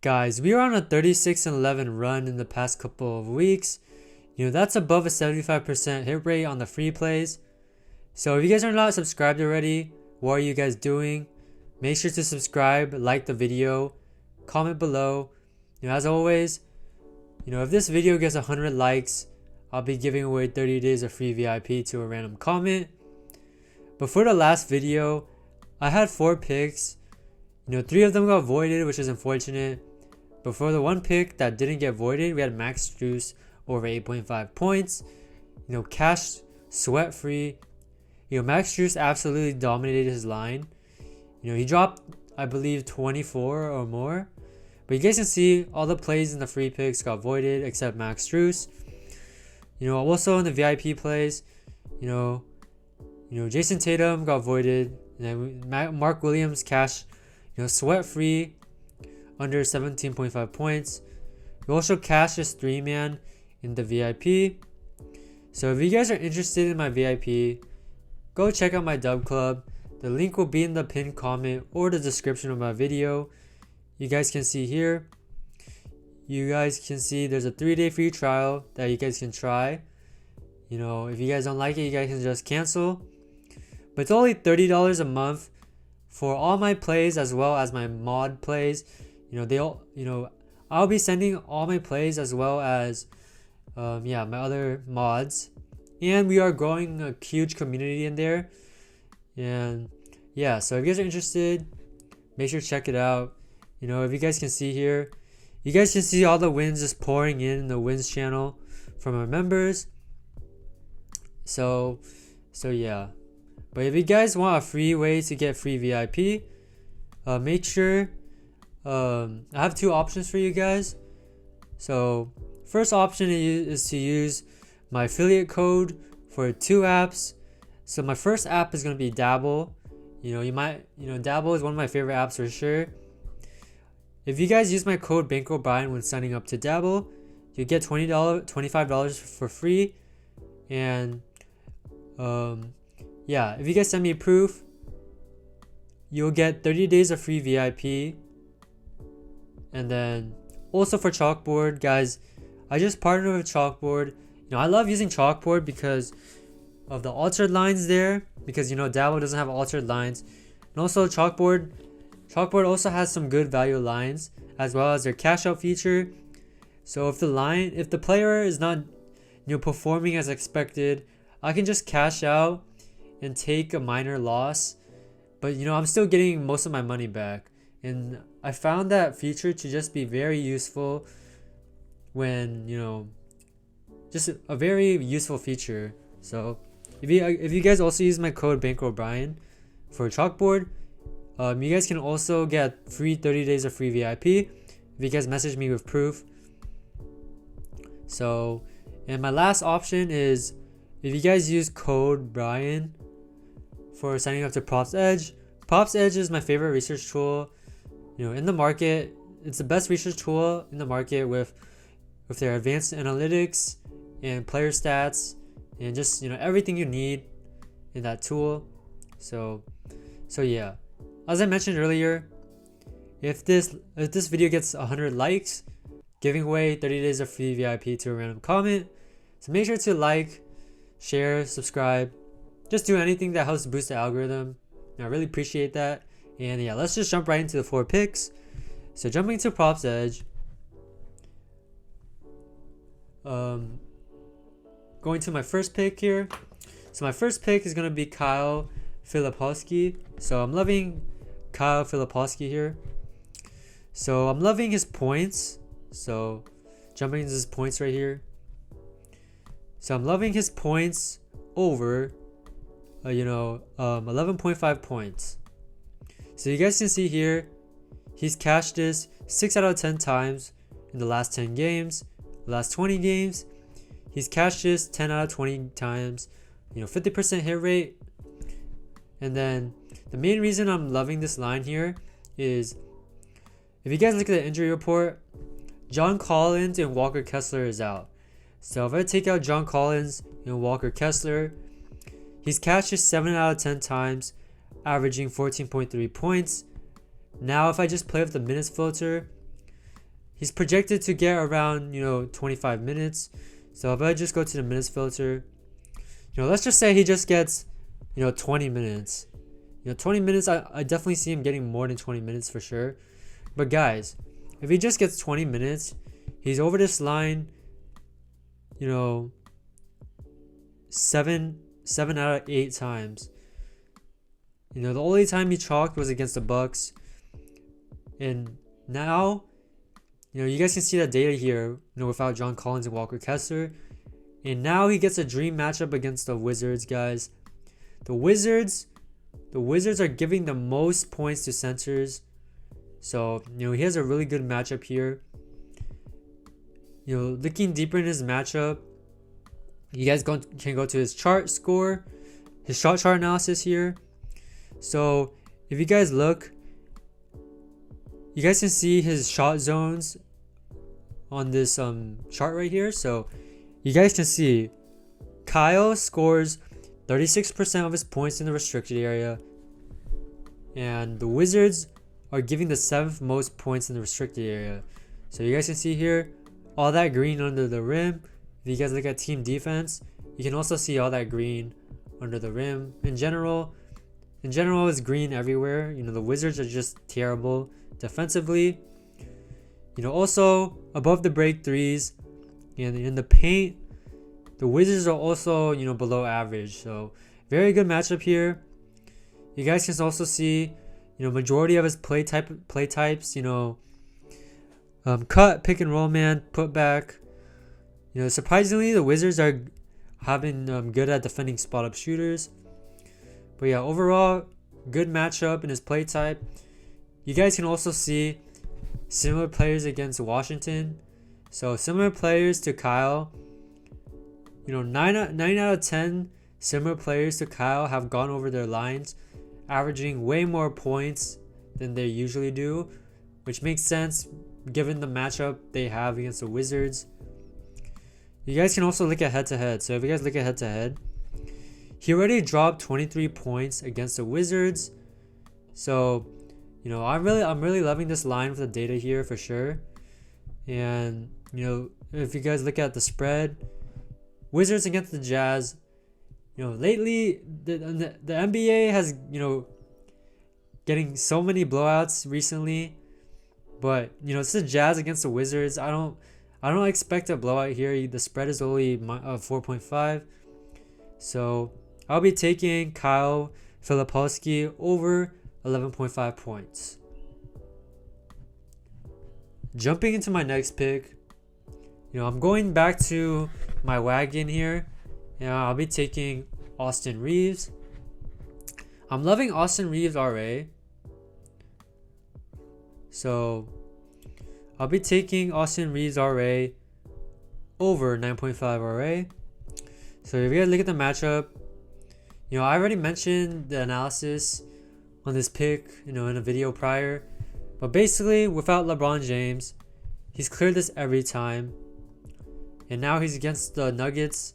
Guys, we are on a 36-11 run in the past couple of weeks. That's above a 75% hit rate on the free plays. So if you guys are not subscribed already, what are you guys doing? Make sure to subscribe, like the video, comment below. As always, if this video gets 100 likes, I'll be giving away 30 days of free VIP to a random comment. But for the last video, I had 4 picks. 3 of them got voided, which is unfortunate. But for the 1 pick that didn't get voided, we had Max Strus over 8.5 points. Cash sweat free. Max Strus absolutely dominated his line. He dropped, I believe, 24 or more. But you guys can see all the plays in the free picks got voided except Max Strus. Also in the VIP plays, Jason Tatum got voided. And then Mark Williams cash, sweat free under 17.5 points. We also cashed this 3-man in the VIP. So if you guys are interested in my VIP, go check out my dub club. The link will be in the pinned comment or the description of my video. You guys can see here. You guys can see there's a 3-day free trial that you guys can try. If you guys don't like it, you guys can just cancel. But it's only $30 a month for all my plays as well as my mod plays. I'll be sending all my plays as well as my other mods. And we are growing a huge community in there. And yeah, so if you guys are interested, make sure to check it out. If you guys can see here, you guys can see all the wins just pouring in the wins channel from our members. So yeah. But if you guys want a free way to get free VIP, make sure I have 2 options for you guys. So first option is to use my affiliate code for 2 apps. So my first app is going to be Dabble. Dabble is one of my favorite apps for sure. If you guys use my code bankroll when signing up to Dabble, you get $25 for free. And if you guys send me proof, you'll get 30 days of free VIP. And then also for Chalkboard, guys, I just partnered with Chalkboard. I love using Chalkboard because of the altered lines there, because Dabble doesn't have altered lines. And also Chalkboard also has some good value lines as well as their cash out feature. So if the player is not performing as expected, I can just cash out and take a minor loss, but I'm still getting most of my money back. And I found that feature to just be very useful when just a very useful feature. So if you guys also use my code bankroll for Chalkboard, you guys can also get free 30 days of free VIP if you guys message me with proof. So, and my last option is if you guys use code Brian for signing up to Props Edge. Props Edge is my favorite research tool in the market. It's the best research tool in the market with their advanced analytics and player stats and just everything you need in that tool. So yeah, as I mentioned earlier, if this video gets 100 likes, giving away 30 days of free VIP to a random comment. So make sure to like, share, subscribe, just do anything that helps boost the algorithm. I really appreciate that. And yeah, let's just jump right into the 4 picks. So jumping to Props Edge, going to my first pick here. So my first pick is going to be Kyle Filipowski. So I'm loving Kyle Filipowski here. So I'm loving his points. So jumping into his points right here. So I'm loving his points over 11.5 points. So you guys can see here, he's cashed this 6 out of 10 times in the last 10 games. The last 20 games, he's cashed this 10 out of 20 times, 50% hit rate. And then the main reason I'm loving this line here is if you guys look at the injury report, John Collins and Walker Kessler is out. So if I take out John Collins and Walker Kessler, he's cashed this 7 out of 10 times, averaging 14.3 points. Now if I just play with the minutes filter, he's projected to get around 25 minutes. So if I just go to the minutes filter, let's just say he just gets 20 minutes. 20 minutes, I definitely see him getting more than 20 minutes for sure. But guys, if he just gets 20 minutes, he's over this line, 7 out of 8 times. The only time he chalked was against the Bucks. And now, you guys can see that data here, without John Collins and Walker Kessler. And now he gets a dream matchup against the Wizards, guys. The Wizards are giving the most points to centers. So, he has a really good matchup here. Looking deeper in his matchup, you guys can go to his chart score, his shot chart analysis here. So, if you guys look, you guys can see his shot zones on this chart right here. So, you guys can see Kyle scores 36% of his points in the restricted area, and the Wizards are giving the 7th most points in the restricted area. So you guys can see here all that green under the rim. If you guys look at team defense, you can also see all that green under the rim. In general, it's green everywhere. The Wizards are just terrible defensively. Also above the break threes and in the paint, the Wizards are also, below average. So very good matchup here. You guys can also see, majority of his play types, cut, pick and roll man, put back. Surprisingly, the Wizards are having good at defending spot up shooters. But yeah, overall, good matchup in his play type. You guys can also see similar players against Washington. So similar players to Kyle. 9 out of 10 similar players to Kyle have gone over their lines, averaging way more points than they usually do, which makes sense given the matchup they have against the Wizards. You guys can also look at head-to-head. So if you guys look at head-to-head, he already dropped 23 points against the Wizards. So, I'm really loving this line with the data here for sure. And, if you guys look at the spread, Wizards against the Jazz, lately the NBA has, getting so many blowouts recently. But, it's the Jazz against the Wizards. I don't expect a blowout here. The spread is only 4.5. So, I'll be taking Kyle Filipowski over 11.5 points. Jumping into my next pick, I'm going back to my wagon here. I'll be taking Austin Reaves. I'm loving Austin Reaves RA. So I'll be taking Austin Reaves RA over 9.5 RA. So if you guys look at the matchup, I already mentioned the analysis on this pick, in a video prior. But basically, without LeBron James, he's cleared this every time. And now he's against the Nuggets.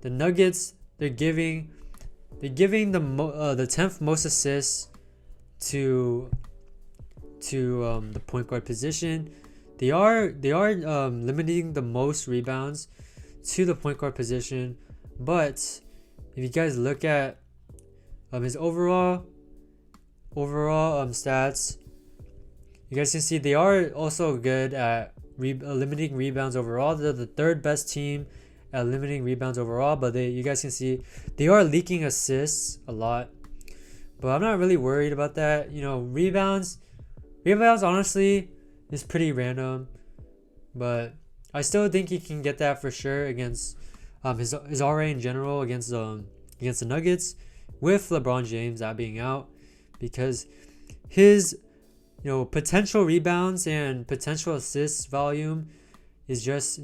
The Nuggets, they're giving the 10th most assists to the point guard position. They are limiting the most rebounds to the point guard position. But if you guys look at his overall stats, you guys can see they are also good at limiting rebounds overall. They're the 3rd best team at limiting rebounds overall, but you guys can see they are leaking assists a lot. But I'm not really worried about that. Rebounds honestly is pretty random, but I still think he can get that for sure against his RA in general against the Nuggets, with LeBron James that being out, because his potential rebounds and potential assists volume is just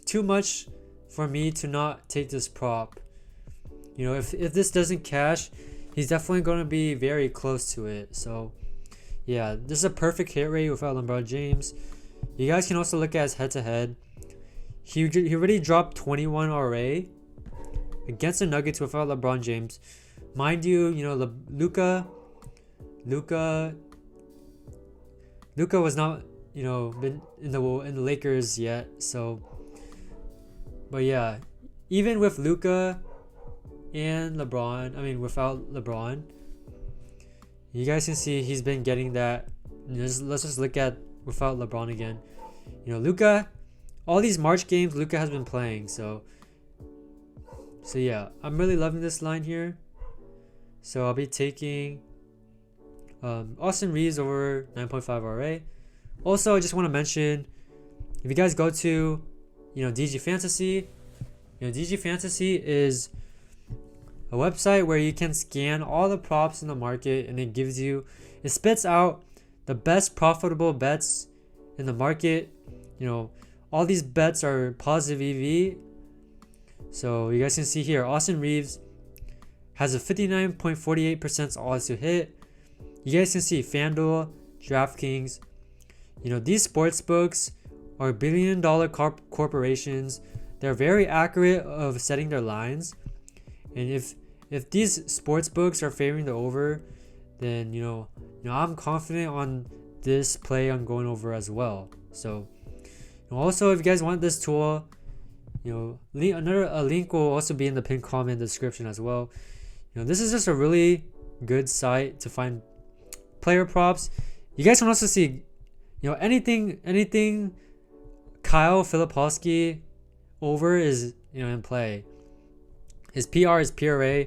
too much for me to not take this prop. If this doesn't cash, he's definitely going to be very close to it. So yeah, this is a perfect hit rate without LeBron James. You guys can also look at his head-to-head. He already dropped 21 RA against the Nuggets without LeBron James. Mind you, Luka was not been in the Lakers yet. So, but yeah, even with Luka and LeBron, without LeBron, you guys can see he's been getting that. Let's just look at without LeBron again. Luka, all these March games Luka has been playing. So yeah, I'm really loving this line here. So I'll be taking Austin Reaves over 9.5 RA. Also, I just want to mention, if you guys go to DG Fantasy, DG Fantasy is a website where you can scan all the props in the market, and it spits out the best profitable bets in the market. All these bets are positive EV. So you guys can see here, Austin Reaves has a 59.48% odds to hit. You guys can see FanDuel, DraftKings. These sports books are billion-dollar corporations. They're very accurate of setting their lines, and if these sports books are favoring the over, then I'm confident on this play on going over as well. So also, if you guys want this tool, a link will also be in the pinned comment description as well. This is just a really good site to find player props. You guys can also see anything Kyle Filipowski over is in play. His PR, his PRA,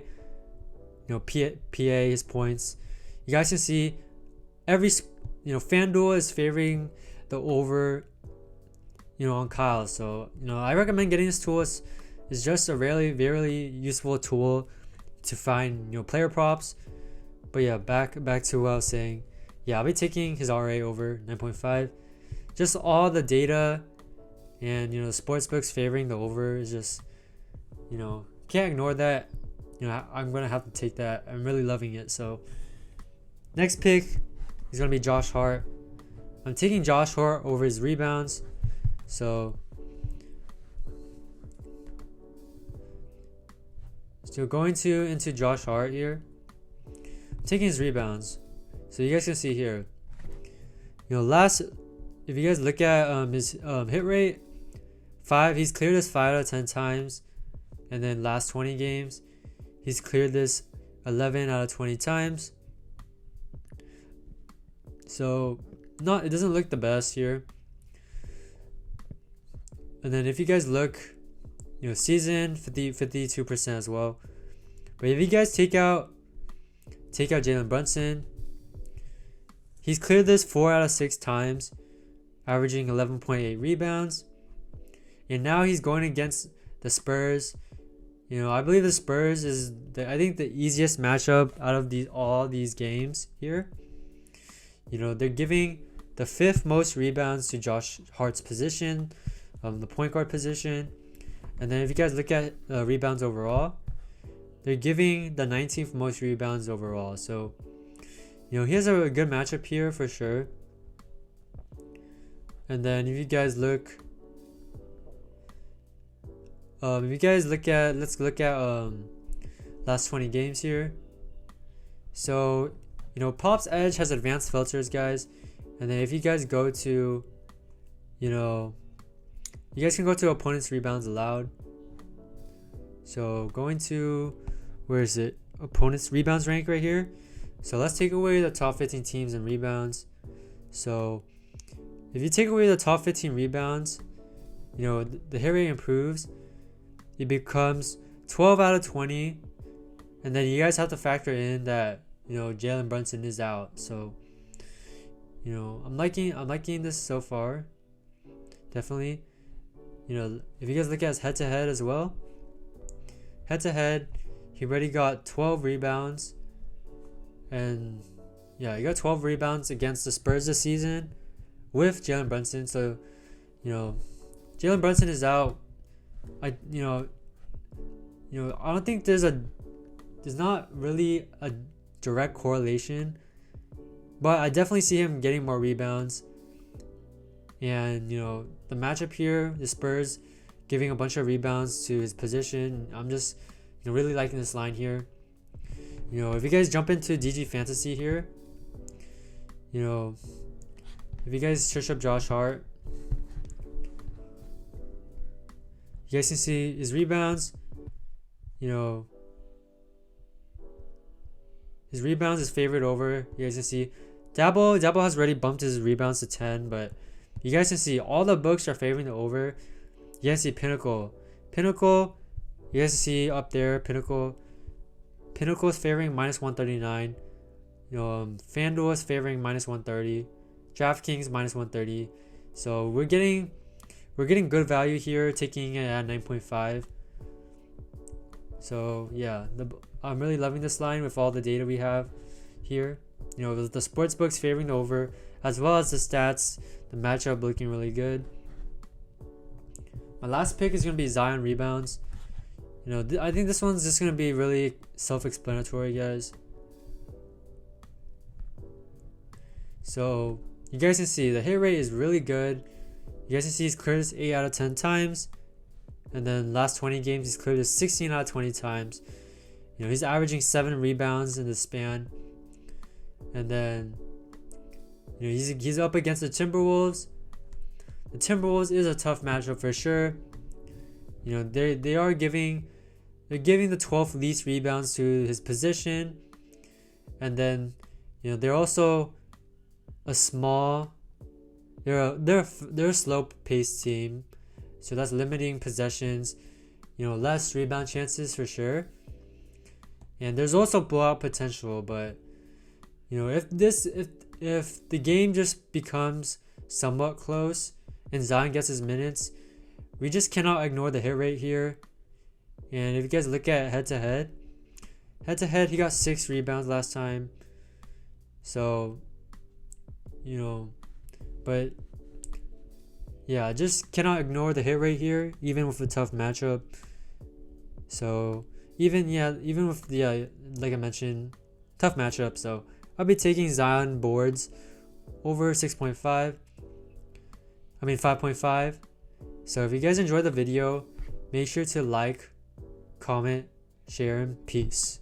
PA, his points. You guys can see every FanDuel is favoring the over on Kyle. So I recommend getting this tool. It's just a really, really useful tool to find player props. But yeah, back to what I was saying. Yeah, I'll be taking his RA over 9.5. Just all the data and the sportsbooks favoring the over is just can't ignore that. I'm gonna have to take that. I'm really loving it. So next pick is gonna be Josh Hart. I'm taking Josh Hart over his rebounds. So going into Josh Hart here, I'm taking his rebounds. So you guys can see here, if you guys look at his hit rate, he's cleared this 5 out of 10 times, and then last 20 games, he's cleared this 11 out of 20 times. So it doesn't look the best here. And then if you guys look, season 52% as well. But if you guys take out Jalen Brunson, he's cleared this 4 out of 6 times, averaging 11.8 rebounds. And now he's going against the Spurs. I believe the Spurs is the easiest matchup out of all these games here. They're giving the 5th most rebounds to Josh Hart's position, the point guard position. And then if you guys look at rebounds overall, they're giving the 19th most rebounds overall. So he has a good matchup here for sure. And then if you guys look at last 20 games here. So Pop's Edge has advanced filters, guys. And then if you guys go to you guys can go to opponents rebounds allowed. So going to, where is it, opponents rebounds rank right here. So let's take away the top 15 teams in rebounds. So if you take away the top 15 rebounds, the hit rate improves. It becomes 12 out of 20. And then you guys have to factor in that Jalen Brunson is out. So I'm liking this so far. Definitely. If you guys look at his head-to-head as well, head-to-head, he already got 12 rebounds. And yeah, he got 12 rebounds against the Spurs this season with Jalen Brunson. So Jalen Brunson is out. I don't think there's not really a direct correlation, but I definitely see him getting more rebounds. And the matchup here, the Spurs giving a bunch of rebounds to his position. I'm just really liking this line here. If you guys jump into DG Fantasy here, If you guys search up Josh Hart, you guys can see his rebounds. You know, his rebounds is favored over. You guys can see Dabo has already bumped his rebounds to 10, but you guys can see all the books are favoring the over. You guys see Pinnacle, you guys can see up there Pinnacle is favoring minus 139. You know, FanDuel is favoring minus 130. DraftKings minus 130. So we're getting good value here, taking it at 9.5. So yeah, I'm really loving this line with all the data we have here. You know, the sports books favoring the over, as well as the stats, the matchup looking really good. My last pick is gonna be Zion rebounds. You know, I think this one's just gonna be really self-explanatory, guys. So you guys can see the hit rate is really good. You guys can see he's cleared this 8 out of 10 times, and then last 20 games he's cleared this 16 out of 20 times. You know, he's averaging 7 rebounds in the span. And then, you know, he's up against the Timberwolves. The Timberwolves is a tough matchup for sure. You know, they're giving the 12th least rebounds to his position, and then, you know, they're also a small. They're a slow paced team, so that's limiting possessions. You know, less rebound chances for sure. And there's also blowout potential, but you know, if the game just becomes somewhat close and Zion gets his minutes, we just cannot ignore the hit rate here. And if you guys look at head to head, he got 6 rebounds last time. So, you know, but yeah, I just cannot ignore the hit rate here, even with a tough matchup. So even with the like I mentioned, tough matchup. So I'll be taking Zion boards over 5.5. So if you guys enjoyed the video, make sure to like, comment, share, and peace.